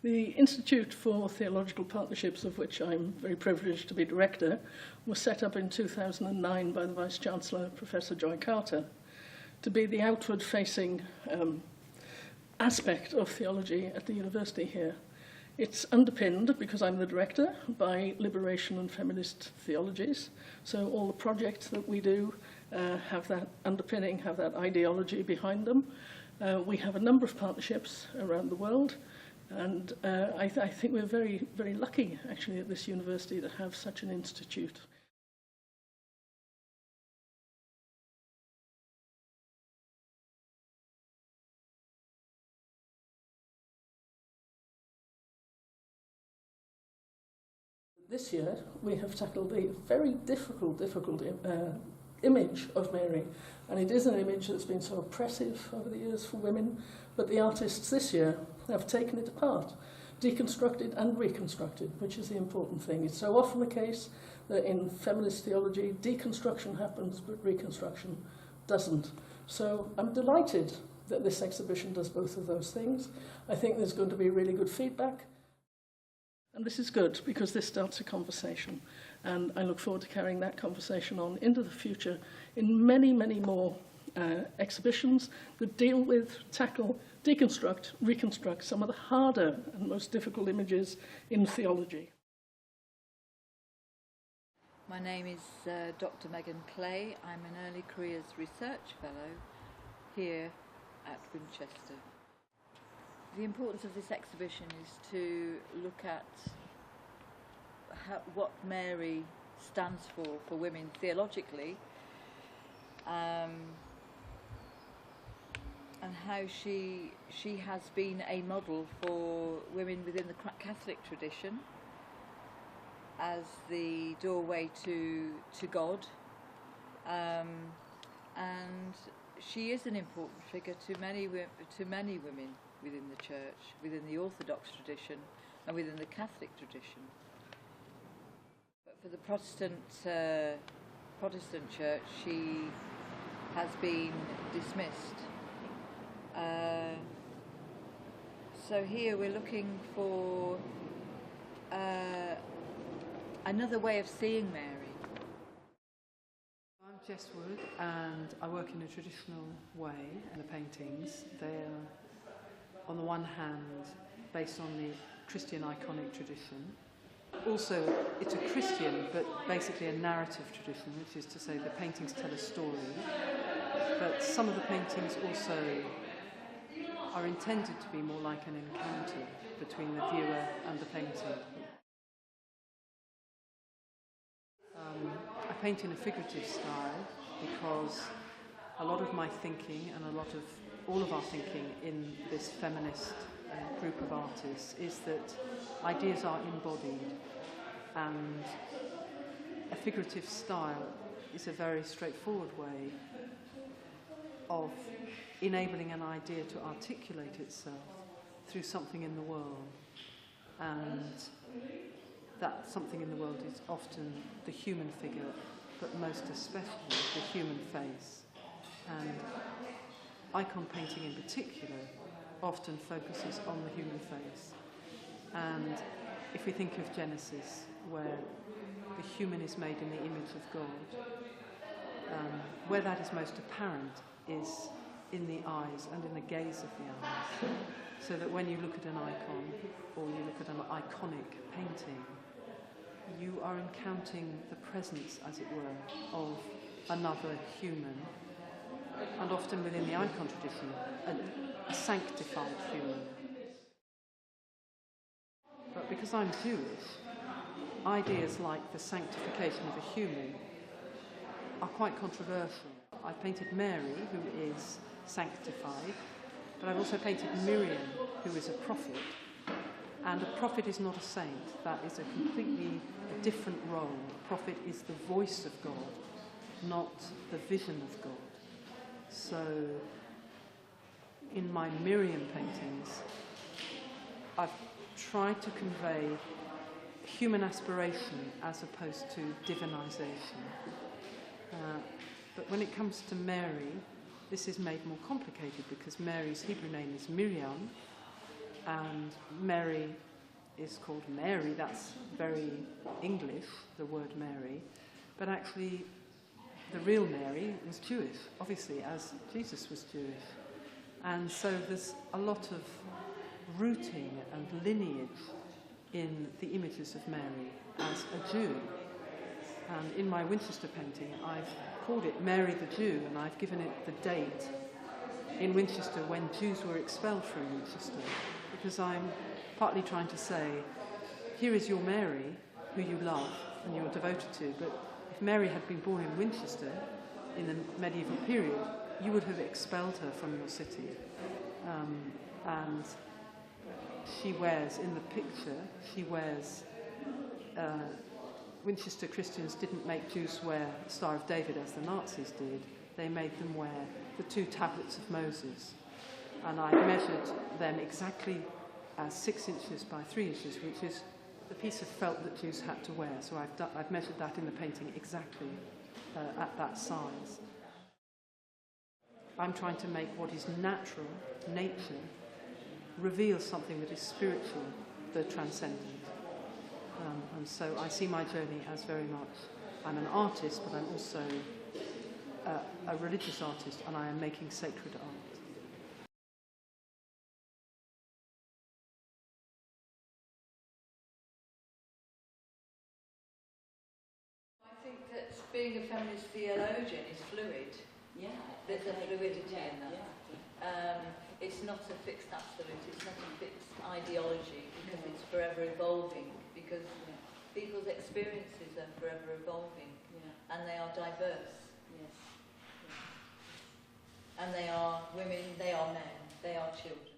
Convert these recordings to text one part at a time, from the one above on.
The Institute for Theological Partnerships, of which I'm very privileged to be director, was set up in 2009 by the Vice-Chancellor, Professor Joy Carter, to be the outward-facing aspect of theology at the university here. It's underpinned, because I'm the director, by liberation and feminist theologies. So all the projects that we do have that underpinning, have that ideology behind them. We have a number of partnerships around the world, and I think we're very, very lucky, actually, at this university to have such an institute. This year, we have tackled a very difficult image of Mary, and it is an image that's been so oppressive over the years for women, but the artists this year have taken it apart, deconstructed and reconstructed, which is the important thing. It's so often the case that in feminist theology, deconstruction happens, but reconstruction doesn't. So I'm delighted that this exhibition does both of those things. I think there's going to be really good feedback. And this is good, because this starts a conversation. And I look forward to carrying that conversation on into the future in many, many more exhibitions that deal with, tackle, deconstruct, reconstruct some of the harder and most difficult images in theology. My name is Dr. Megan Clay. I'm an Early Careers Research Fellow here at Winchester. The importance of this exhibition is to look at what Mary stands for women theologically, and how she has been a model for women within the Catholic tradition as the doorway to God, and she is an important figure to many women within the church, within the Orthodox tradition and within the Catholic tradition. But for the Protestant church, she has been dismissed. So here we're looking for another way of seeing Mary. I'm Iserwood, and I work in a traditional way in the paintings. They're, on the one hand, based on the Christian iconic tradition. Also, it's a Christian, but basically a narrative tradition, which is to say the paintings tell a story. But some of the paintings also are intended to be more like an encounter between the viewer and the painting. I paint in a figurative style because a lot of my thinking and all of our thinking in this feminist group of artists is that ideas are embodied, and a figurative style is a very straightforward way of enabling an idea to articulate itself through something in the world, and that something in the world is often the human figure, but most especially the human face. And icon painting in particular often focuses on the human face. And if we think of Genesis, where the human is made in the image of God, where that is most apparent is in the eyes and in the gaze of the eyes. So that when you look at an icon, or you look at an iconic painting, you are encountering the presence, as it were, of another human, and often within the icon tradition, a sanctified human. But because I'm Jewish, ideas like the sanctification of a human are quite controversial. I painted Mary, who is sanctified, but I've also painted Miriam, who is a prophet. And a prophet is not a saint. That is a completely different role. A prophet is the voice of God, not the vision of God. So, in my Miriam paintings, I've tried to convey human aspiration as opposed to divinization. But when it comes to Mary, this is made more complicated because Mary's Hebrew name is Miriam, and Mary is called Mary. That's very English, the word Mary, but actually the real Mary was Jewish, obviously, as Jesus was Jewish. And so there's a lot of rooting and lineage in the images of Mary as a Jew. And in my Winchester painting, I've called it Mary the Jew, and I've given it the date in Winchester when Jews were expelled from Winchester, because I'm partly trying to say, here is your Mary, who you love and you're devoted to, but if Mary had been born in Winchester in the medieval period, you would have expelled her from your city. And she wears, in the picture, she wears, Winchester Christians didn't make Jews wear the Star of David as the Nazis did. They made them wear the 2 tablets of Moses. And I measured them exactly as 6 inches by 3 inches, which is the piece of felt that Jews had to wear. So I've measured that in the painting exactly at that size. I'm trying to make what is natural, nature, reveal something that is spiritual, the transcendent. And so I see my journey as very much, I'm an artist, but I'm also a religious artist, and I am making sacred art. I think that being a feminist theologian is fluid. Yeah. There's a fluidity in that. Yeah. It's not a fixed absolute, it's not a fixed ideology, because it's forever evolving, because people's experiences are forever evolving, and they are diverse. Yes. And they are women, they are men, they are children.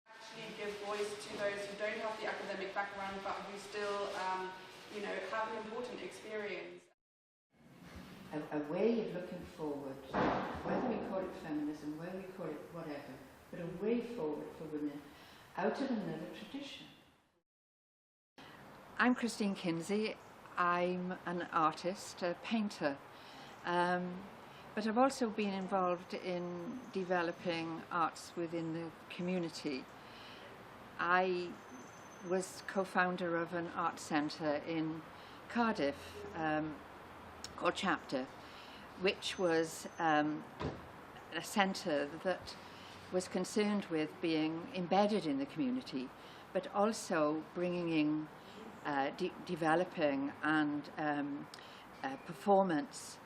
Actually give voice to those who don't have the academic background but who still have an important experience. A way of looking forward, whether we call it feminism, whether we call it whatever, but a way forward for women out of another tradition. I'm Christine Kinsey. I'm an artist, a painter, but I've also been involved in developing arts within the community. I was co-founder of an art centre in Cardiff called Chapter, which was a centre that was concerned with being embedded in the community, but also bringing in developing and performance,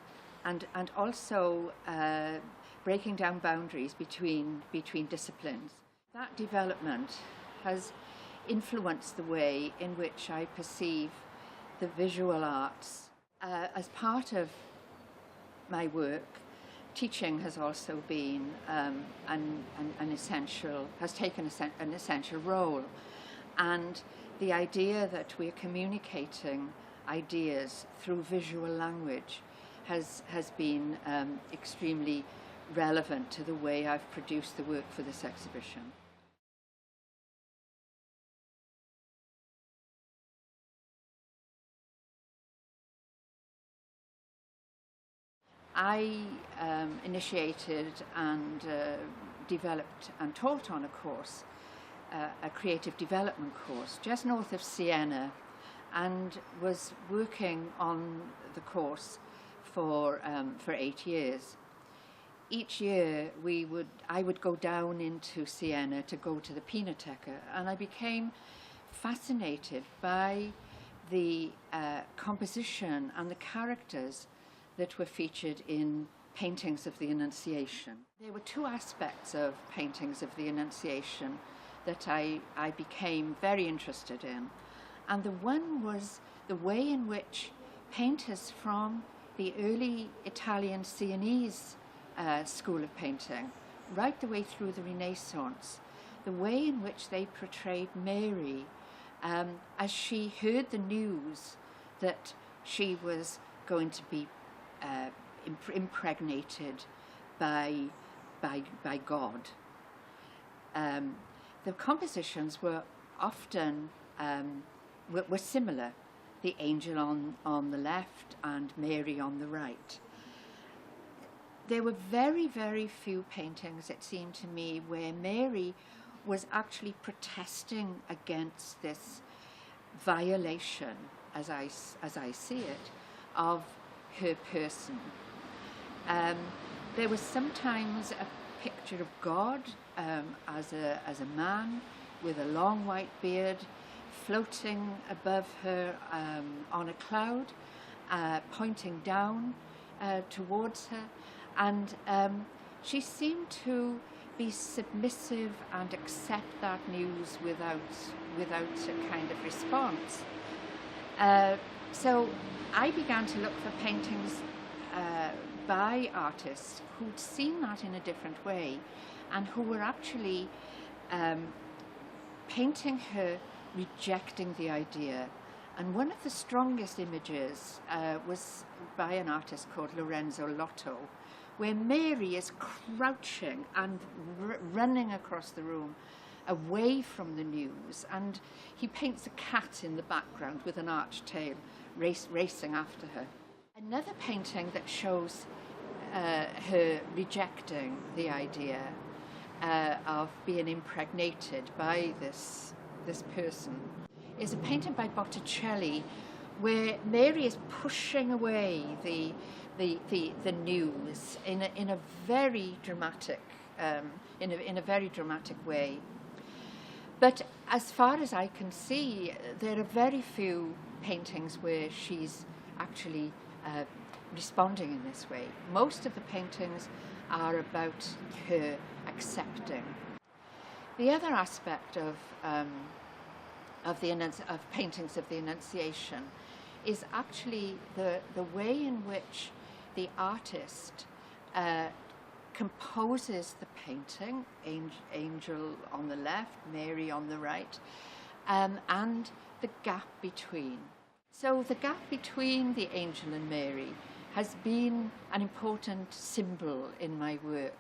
and also breaking down boundaries between disciplines. That development has influenced the way in which I perceive the visual arts. As part of my work, teaching has also been an essential, has taken an essential role, and the idea that we're communicating ideas through visual language has been extremely relevant to the way I've produced the work for this exhibition. I initiated and developed and taught on a course, a creative development course, just north of Siena, and was working on the course for 8 years. Each year I would go down into Siena to go to the Pinateca, and I became fascinated by the composition and the characters that were featured in paintings of the Annunciation. There were 2 aspects of paintings of the Annunciation that I became very interested in. And the one was the way in which painters from the early Italian Sienese school of painting, right the way through the Renaissance, the way in which they portrayed Mary as she heard the news that she was going to be impregnated by God. The compositions were often were similar, the angel on the left and Mary on the right. There were very, very few paintings, it seemed to me, where Mary was actually protesting against this violation, as I see it, of her person. There was sometimes a picture of God as a man with a long white beard floating above her on a cloud, pointing down towards her, and she seemed to be submissive and accept that news without a kind of response. So I began to look for paintings by artists who'd seen that in a different way and who were actually painting her rejecting the idea. And one of the strongest images was by an artist called Lorenzo Lotto, where Mary is crouching and running across the room away from the news, and he paints a cat in the background with an arched tail racing after her. Another painting that shows her rejecting the idea of being impregnated by this person is a painting by Botticelli, where Mary is pushing away the news in a very dramatic way. But as far as I can see, there are very few paintings where she's actually responding in this way. Most of the paintings are about her accepting. The other aspect of paintings of the Annunciation is actually the way in which the artist composes the painting, angel on the left, Mary on the right, and the gap between. So the gap between the angel and Mary has been an important symbol in my work.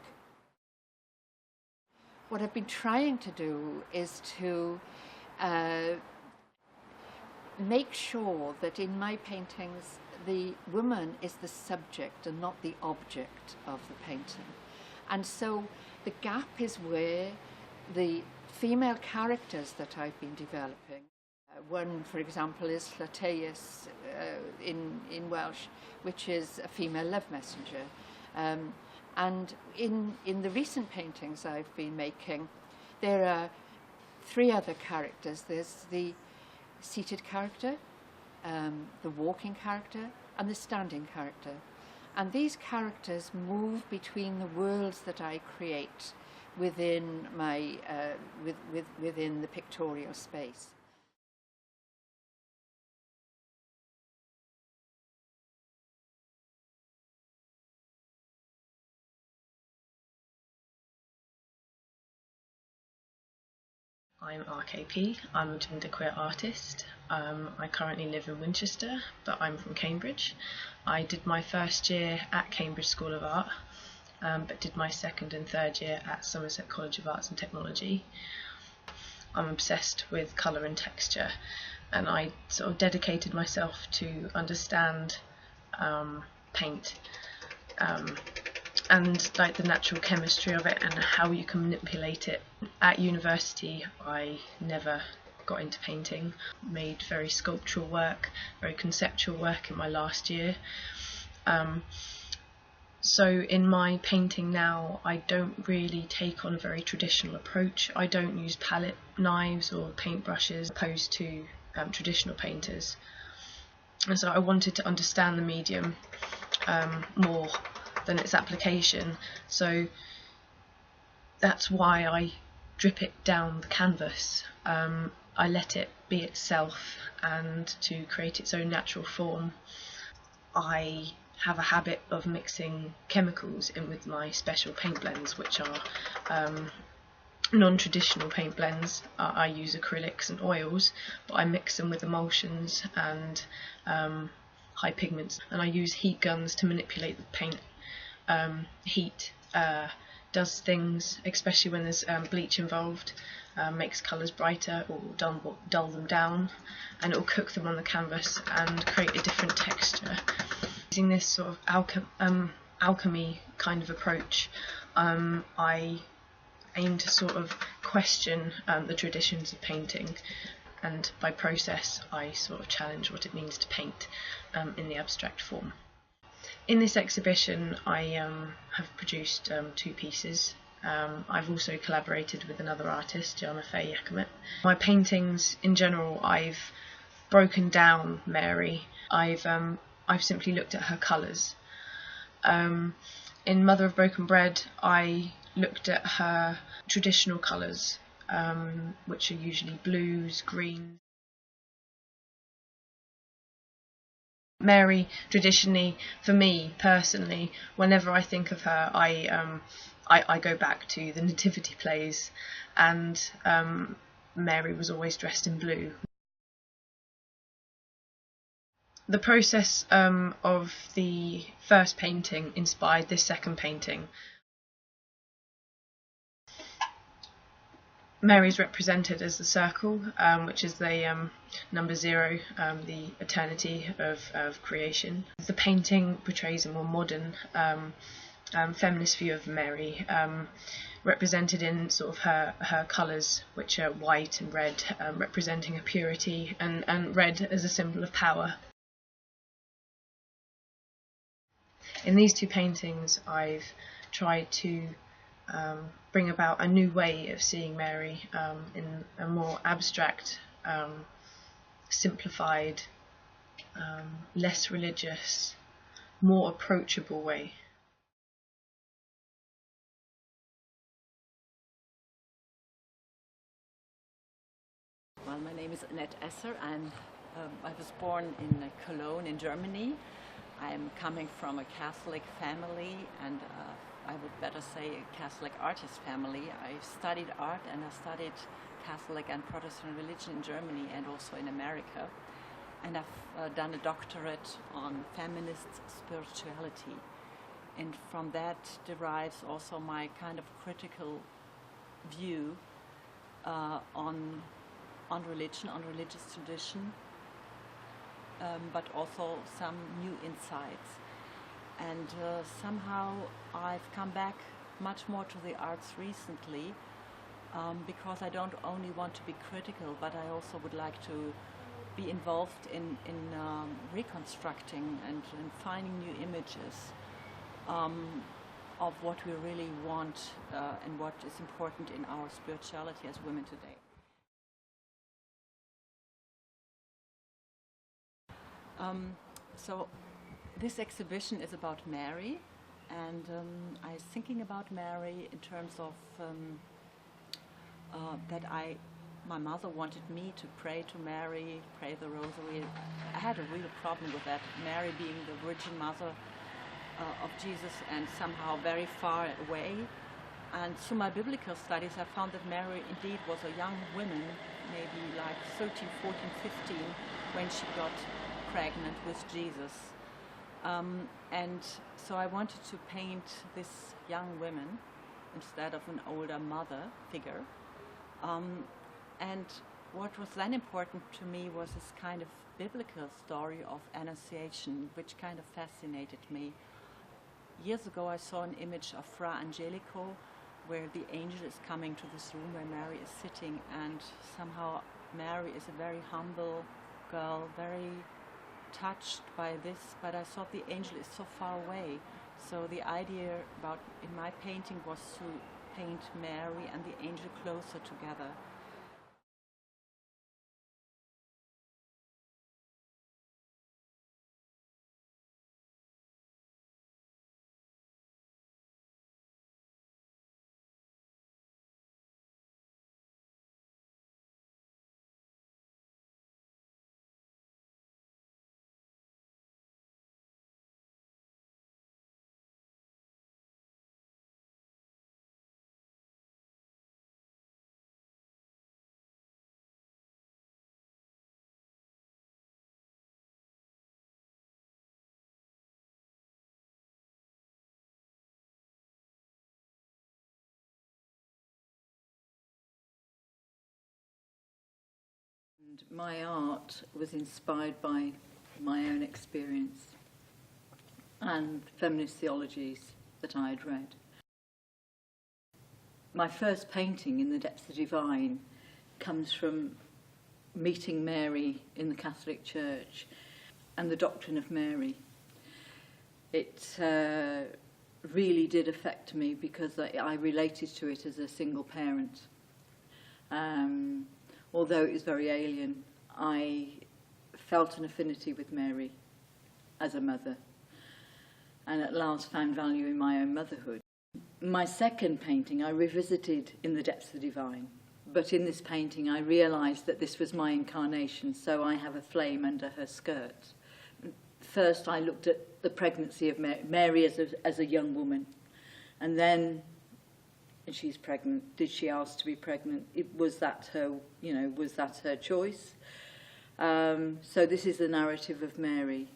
What I've been trying to do is to make sure that in my paintings the woman is the subject and not the object of the painting. And so the gap is where the female characters that I've been developing, one, for example, is Llateus in Welsh, which is a female love messenger. And in the recent paintings I've been making, there are three other characters. There's the seated character, the walking character, and the standing character. And these characters move between the worlds that I create within my within the pictorial space. I'm RKP, I'm a genderqueer artist. I currently live in Winchester, but I'm from Cambridge. I did my first year at Cambridge School of Art, but did my second and third year at Somerset College of Arts and Technology. I'm obsessed with colour and texture, and I sort of dedicated myself to understand paint and like the natural chemistry of it and how you can manipulate it. At university I never got into painting, made very sculptural work, very conceptual work in my last year. So in my painting now I don't really take on a very traditional approach. I don't use palette knives or paintbrushes opposed to traditional painters. And so I wanted to understand the medium more than its application, so that's why I drip it down the canvas. I let it be itself, and to create its own natural form I have a habit of mixing chemicals in with my special paint blends, which are non-traditional paint blends. I use acrylics and oils, but I mix them with emulsions and high pigments, and I use heat guns to manipulate the paint. Heat does things, especially when there's bleach involved, makes colours brighter or dull them down, and it will cook them on the canvas and create a different texture. Using this sort of alchemy kind of approach, I aim to sort of question the traditions of painting, and by process I sort of challenge what it means to paint in the abstract form. In this exhibition I have produced 2 pieces. I've also collaborated with another artist, Jana Faye-Yakimet. My paintings in general, I've broken down Mary. I've simply looked at her colours. In Mother of Broken Bread, I looked at her traditional colours, which are usually blues, greens. Mary, traditionally, for me personally, whenever I think of her, I go back to the nativity plays, and Mary was always dressed in blue. The process of the first painting inspired this second painting. Mary is represented as the circle, which is the number 0, the eternity of creation. The painting portrays a more modern feminist view of Mary, represented in sort of her colours, which are white and red, representing her purity, and red as a symbol of power. In these 2 paintings, I've tried to bring about a new way of seeing Mary in a more abstract, simplified, less religious, more approachable way. Well, my name is Annette Esser. I was born in Cologne in Germany. I'm coming from a Catholic family, and I would better say a Catholic artist family. I studied art and I studied Catholic and Protestant religion in Germany and also in America. And I've done a doctorate on feminist spirituality. And from that derives also my kind of critical view on religion, on religious tradition, but also some new insights. And somehow I've come back much more to the arts recently, because I don't only want to be critical, but I also would like to be involved in reconstructing and in finding new images of what we really want and what is important in our spirituality as women today. So this exhibition is about Mary, and I was thinking about Mary in terms of that my mother wanted me to pray to Mary, pray the Rosary. I had a real problem with that, Mary being the Virgin Mother of Jesus and somehow very far away. And through my biblical studies, I found that Mary indeed was a young woman, maybe like 13, 14, 15, when she got pregnant with Jesus. And so I wanted to paint this young woman instead of an older mother figure. And what was then important to me was this kind of biblical story of Annunciation, which kind of fascinated me. Years ago I saw an image of Fra Angelico, where the angel is coming to this room where Mary is sitting, and somehow Mary is a very humble girl, very touched by this, but I thought the angel is so far away. So the idea about in my painting was to paint Mary and the angel closer together. And my art was inspired by my own experience and feminist theologies that I had read. My first painting, In the Depths of the Divine, comes from meeting Mary in the Catholic Church and the doctrine of Mary. It really did affect me because I related to it as a single parent. Although it was very alien, I felt an affinity with Mary as a mother, and at last found value in my own motherhood. My second painting I revisited In the Depths of the Divine, but in this painting I realised that this was my incarnation, so I have a flame under her skirt. First I looked at the pregnancy of Mary as a young woman, and then she's pregnant. Did she ask to be pregnant? Was that her choice? So this is the narrative of Mary.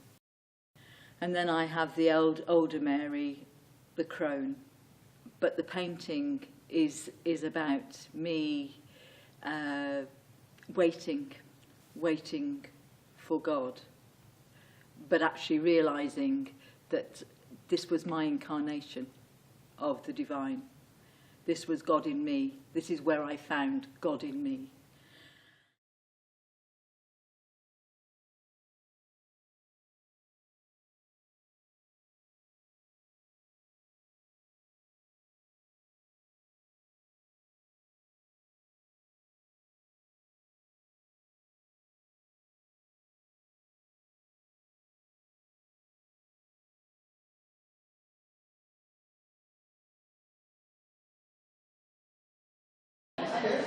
And then I have the older Mary, the crone. But the painting is about me waiting for God, but actually realising that this was my incarnation of the divine. This was God in me. This is where I found God in me.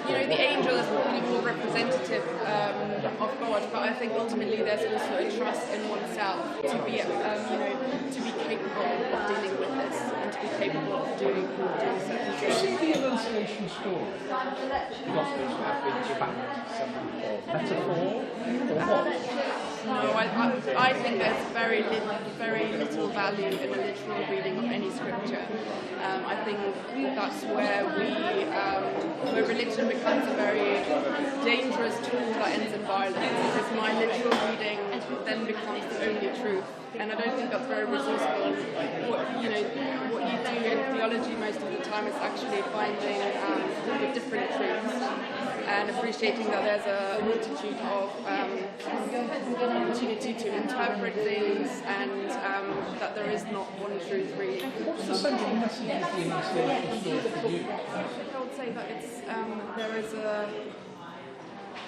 You know, the angel is probably more representative of God, but I think ultimately there's also a trust in oneself to be, to be capable of dealing with this and to be capable of doing certain things. Is the Annunciation story the Gospels have been some metaphor or what? No, I think there's very little value in the literal reading of any scripture. I think that's where where religion becomes a very dangerous tool that ends in violence, because my literal reading then becomes the only truth. And I don't think that's very resourceful. What you do in theology most of the time is actually finding the different truths and appreciating that there's a multitude of opportunity to interpret things, and that there is not one truth really. What's the central message of the Annunciation story for you? I would say that it's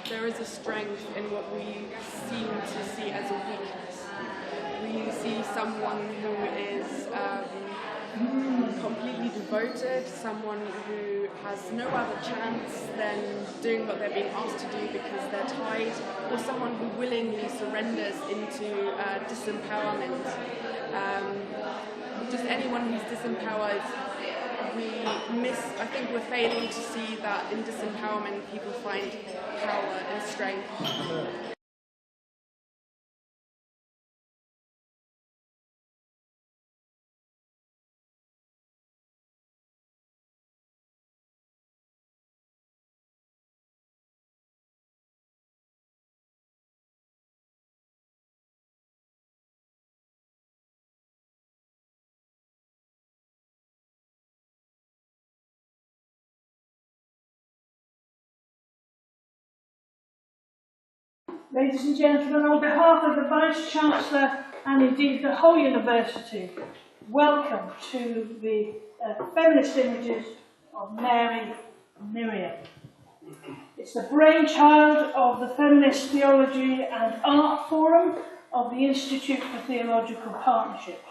there is a strength in what we seem to see as a weakness. We see someone who is completely devoted, someone who has no other chance than doing what they're being asked to do because they're tied, or someone who willingly surrenders into disempowerment. Just anyone who's disempowered, I think we're failing to see that in disempowerment people find power and strength. Ladies and gentlemen, on behalf of the Vice-Chancellor and indeed the whole University, welcome to the Feminist Images of Mary Miriam. It's the brainchild of the Feminist Theology and Art Forum of the Institute for Theological Partnerships.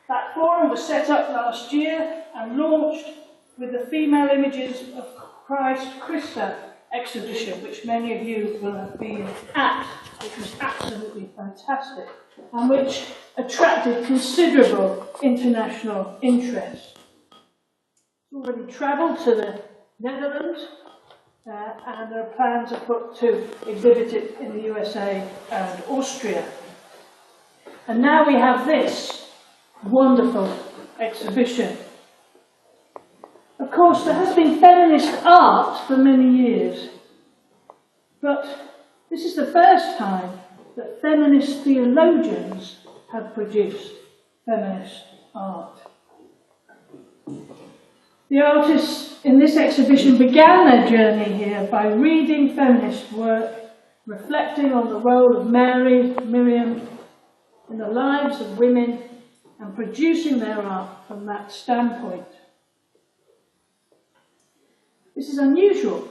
That forum was set up last year and launched with the Female Images of Christ Christa exhibition, which many of you will have been at, which was absolutely fantastic and which attracted considerable international interest. It's already travelled to the Netherlands and there are plans afoot to exhibit it in the USA and Austria. And now we have this wonderful exhibition. Of course, there has been feminist art for many years, but this is the first time that feminist theologians have produced feminist art. The artists in this exhibition began their journey here by reading feminist work, reflecting on the role of Mary, Miriam, in the lives of women, and producing their art from that standpoint. This is unusual,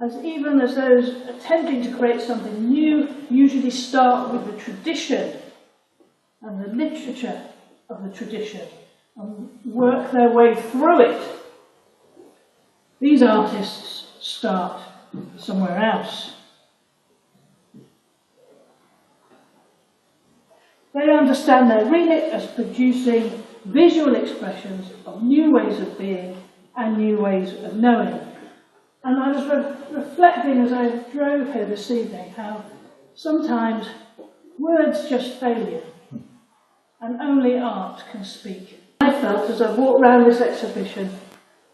as even as those attempting to create something new usually start with the tradition and the literature of the tradition and work their way through it. These artists start somewhere else. They understand their remit as producing visual expressions of new ways of being and new ways of knowing. And I was reflecting as I drove here this evening how sometimes words just fail you and only art can speak. I felt as I walked around this exhibition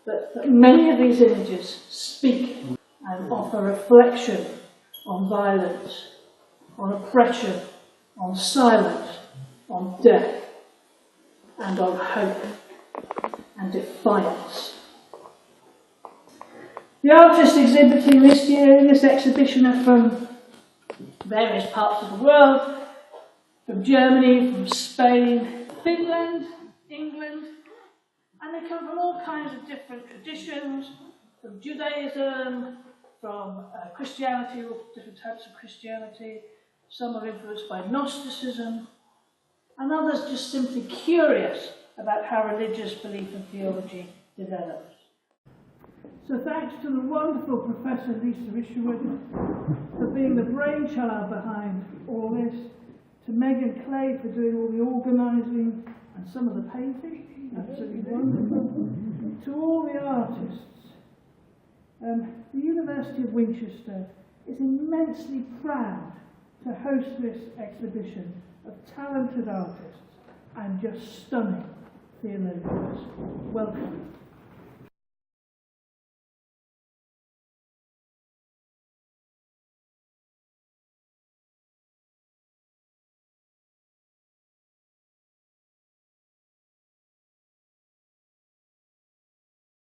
that many of these images speak and offer reflection on violence, on oppression, on silence, on death, and on hope and defiance. The artists exhibiting this year in this exhibition are from various parts of the world, from Germany, from Spain, Finland, England, and they come from all kinds of different traditions, from Judaism, from Christianity, all different types of Christianity. Some are influenced by Gnosticism, and others just simply curious about how religious belief and theology develops. So thanks to the wonderful Professor Lisa Iserwood for being the brainchild behind all this, to Megan Clay for doing all the organising and some of the painting, absolutely wonderful, to all the artists. The University of Winchester is immensely proud to host this exhibition of talented artists and just stunning theologians. Welcome.